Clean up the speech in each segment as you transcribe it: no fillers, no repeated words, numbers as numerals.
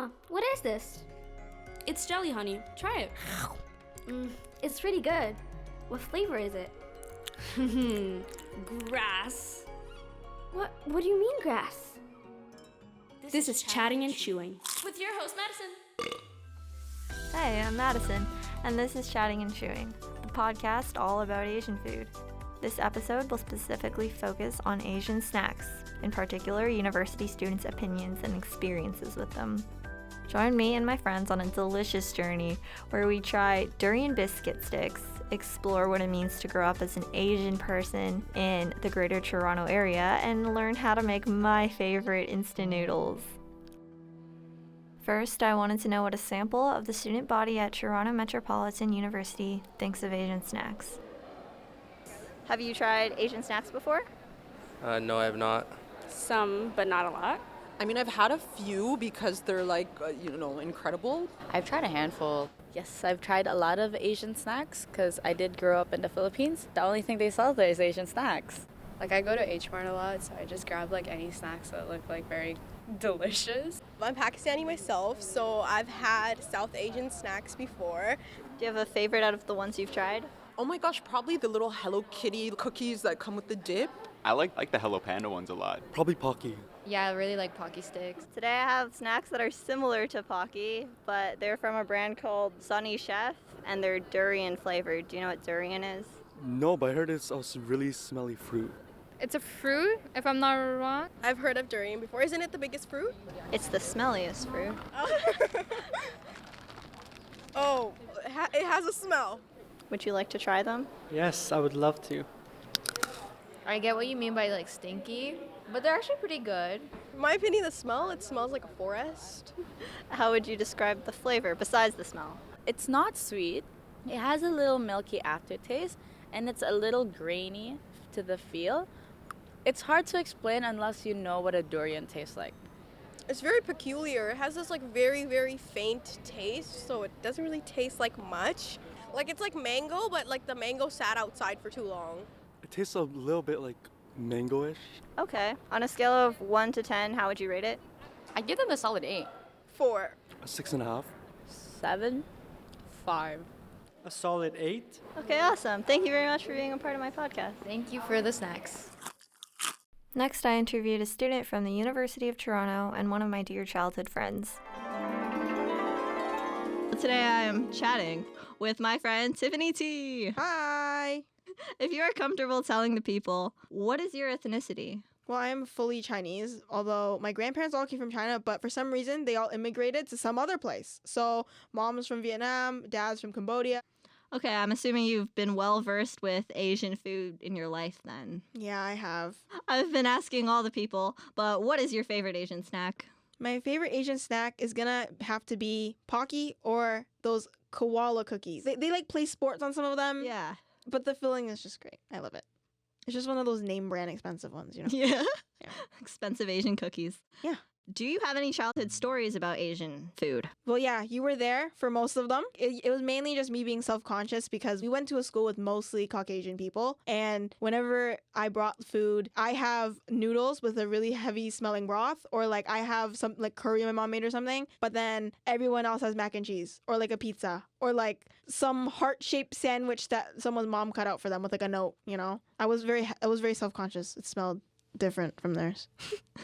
Huh, what is this? It's jelly, honey. Try it. It's pretty good. What flavor is it? Grass. What do you mean grass? This is Chatting and Chewing with your host, Madison. Hey, I'm Madison, and this is Chatting and Chewing, the podcast all about Asian food. This episode will specifically focus on Asian snacks, in particular university students' opinions and experiences with them. Join me and my friends on a delicious journey where we try durian biscuit sticks, explore what it means to grow up as an Asian person in the greater Toronto area, and learn how to make my favorite instant noodles. First, I wanted to know what a sample of the student body at Toronto Metropolitan University thinks of Asian snacks. Have you tried Asian snacks before? No, I have not. Some, but not a lot. I mean, I've had a few because they're incredible. I've tried a handful. Yes, I've tried a lot of Asian snacks because I did grow up in the Philippines. The only thing they sell there is Asian snacks. Like, I go to H Mart a lot, so I just grab any snacks that look very delicious. I'm Pakistani myself, so I've had South Asian snacks before. Do you have a favorite out of the ones you've tried? Oh my gosh, probably the little Hello Kitty cookies that come with the dip. I like the Hello Panda ones a lot. Probably Pocky. Yeah, I really like Pocky sticks. Today I have snacks that are similar to Pocky, but they're from a brand called Sunny Chef, and they're durian flavored. Do you know what durian is? No, but I heard it's also really smelly fruit. It's a fruit, if I'm not wrong. I've heard of durian before. Isn't it the biggest fruit? It's the smelliest fruit. Oh, it has a smell. Would you like to try them? Yes, I would love to. I get what you mean by stinky, but they're actually pretty good. In my opinion, it smells like a forest. How would you describe the flavor besides the smell? It's not sweet. It has a little milky aftertaste, and it's a little grainy to the feel. It's hard to explain unless you know what a durian tastes like. It's very peculiar. It has this very, very faint taste, so it doesn't really taste like much. It's like mango, but the mango sat outside for too long. It tastes a little bit like mango-ish. Okay. On a scale of 1 to 10, how would you rate it? I'd give them a solid 8. 4. A 6.5. 7. 5. A solid 8. Okay, awesome. Thank you very much for being a part of my podcast. Thank you for the snacks. Next, I interviewed a student from the University of Toronto and one of my dear childhood friends. Today I am chatting with my friend Tiffany T. Hi. If you are comfortable telling the people, what is your ethnicity? Well, I'm fully Chinese, although my grandparents all came from China, but for some reason they all immigrated to some other place. So mom's from Vietnam, dad's from Cambodia. Okay, I'm assuming you've been well-versed with Asian food in your life then. Yeah, I have. I've been asking all the people, but what is your favorite Asian snack? My favorite Asian snack is gonna have to be Pocky or those koala cookies. They play sports on some of them. Yeah. But the filling is just great. I love it. It's just one of those name brand expensive ones, Yeah. Expensive Asian cookies. Yeah. Do you have any childhood stories about Asian food? Well, yeah, you were there for most of them. It was mainly just me being self-conscious because we went to a school with mostly Caucasian people. And whenever I brought food, I have noodles with a really heavy smelling broth, or I have some curry my mom made or something. But then everyone else has mac and cheese or a pizza or some heart-shaped sandwich that someone's mom cut out for them with a note, I was very self-conscious. It smelled different from theirs.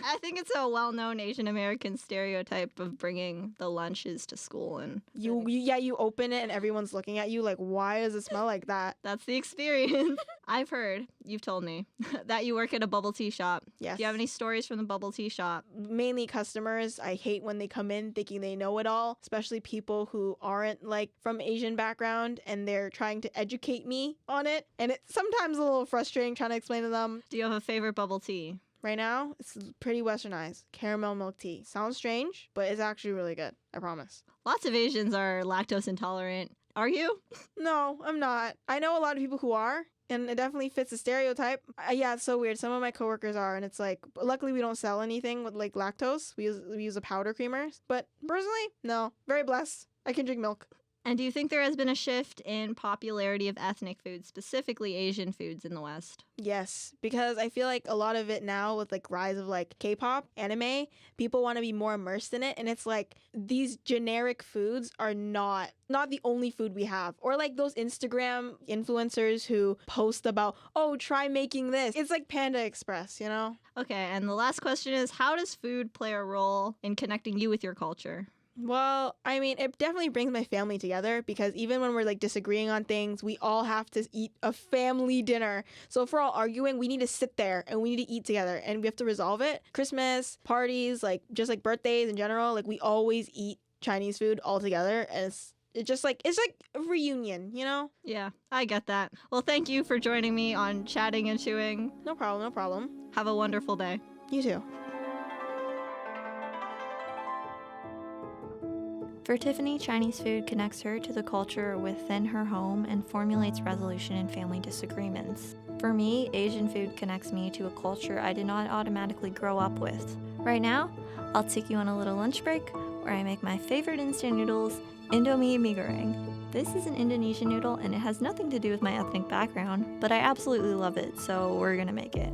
I think it's a well-known Asian American stereotype of bringing the lunches to school and you open it and everyone's looking at you why does it smell like that? That's the experience. I've heard, you've told me, that you work at a bubble tea shop. Yes. Do you have any stories from the bubble tea shop? Mainly customers. I hate when they come in thinking they know it all, especially people who aren't from Asian background and they're trying to educate me on it. And it's sometimes a little frustrating trying to explain to them. Do you have a favorite bubble tea? Right now, it's pretty westernized. Caramel milk tea. Sounds strange, but it's actually really good. I promise. Lots of Asians are lactose intolerant. Are you? No, I'm not. I know a lot of people who are, and it definitely fits the stereotype. Yeah, it's so weird. Some of my coworkers are, and it's luckily we don't sell anything with lactose. We use a powder creamer. But personally, no. Very blessed. I can drink milk. And do you think there has been a shift in popularity of ethnic foods, specifically Asian foods in the West? Yes, because I feel like a lot of it now with like rise of like K-pop, anime, people want to be more immersed in it, and it's like these generic foods are not the only food we have. Or like those Instagram influencers who post about, "Oh, try making this." It's like Panda Express, you know? Okay, and the last question is, how does food play a role in connecting you with your culture? Well, I mean, it definitely brings my family together because even when we're like disagreeing on things, we all have to eat a family dinner. So if we're all arguing, we need to sit there and we need to eat together and we have to resolve it. Christmas, parties, like just like birthdays in general, like we always eat Chinese food all together, and it's like a reunion, you know? Yeah, I get that. Well, thank you for joining me on Chatting and Chewing. No problem, no problem. Have a wonderful day. You too. For Tiffany, Chinese food connects her to the culture within her home and formulates resolution in family disagreements. For me, Asian food connects me to a culture I did not automatically grow up with. Right now, I'll take you on a little lunch break where I make my favorite instant noodles, Indomie Mi Goreng. This is an Indonesian noodle and it has nothing to do with my ethnic background, but I absolutely love it, so we're gonna make it.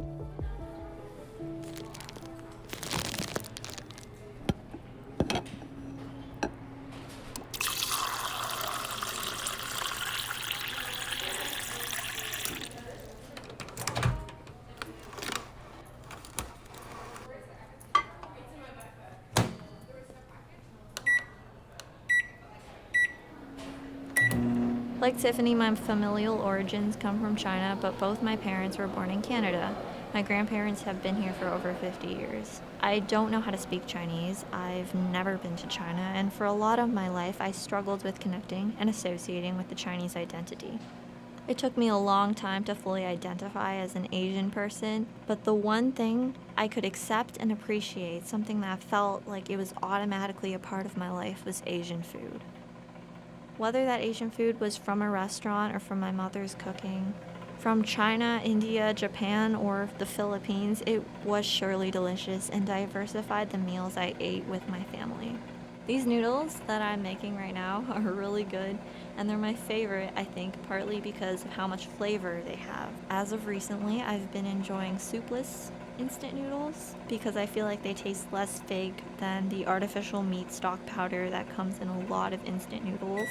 Like Tiffany, my familial origins come from China, but both my parents were born in Canada. My grandparents have been here for over 50 years. I don't know how to speak Chinese. I've never been to China, and for a lot of my life, I struggled with connecting and associating with the Chinese identity. It took me a long time to fully identify as an Asian person, but the one thing I could accept and appreciate, something that felt like it was automatically a part of my life, was Asian food. Whether that Asian food was from a restaurant or from my mother's cooking, from China, India, Japan, or the Philippines, it was surely delicious and diversified the meals I ate with my family. These noodles that I'm making right now are really good, and they're my favorite, I think, partly because of how much flavor they have. As of recently, I've been enjoying soupless instant noodles because I feel like they taste less fake than the artificial meat stock powder that comes in a lot of instant noodles.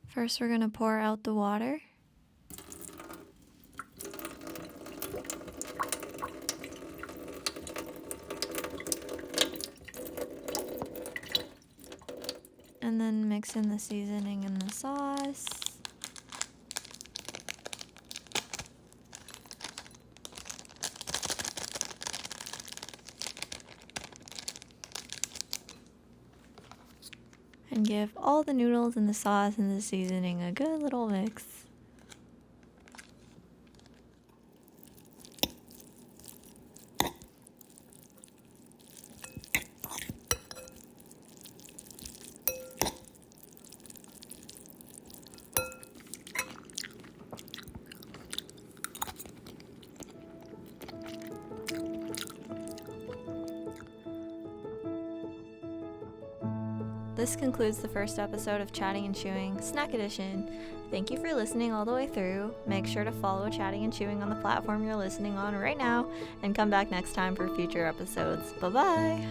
First, we're gonna pour out the water. And then mix in the seasoning and the sauce. And give all the noodles and the sauce and the seasoning a good little mix. This concludes the first episode of Chatting and Chewing, Snack Edition. Thank you for listening all the way through. Make sure to follow Chatting and Chewing on the platform you're listening on right now, and come back next time for future episodes. Bye-bye!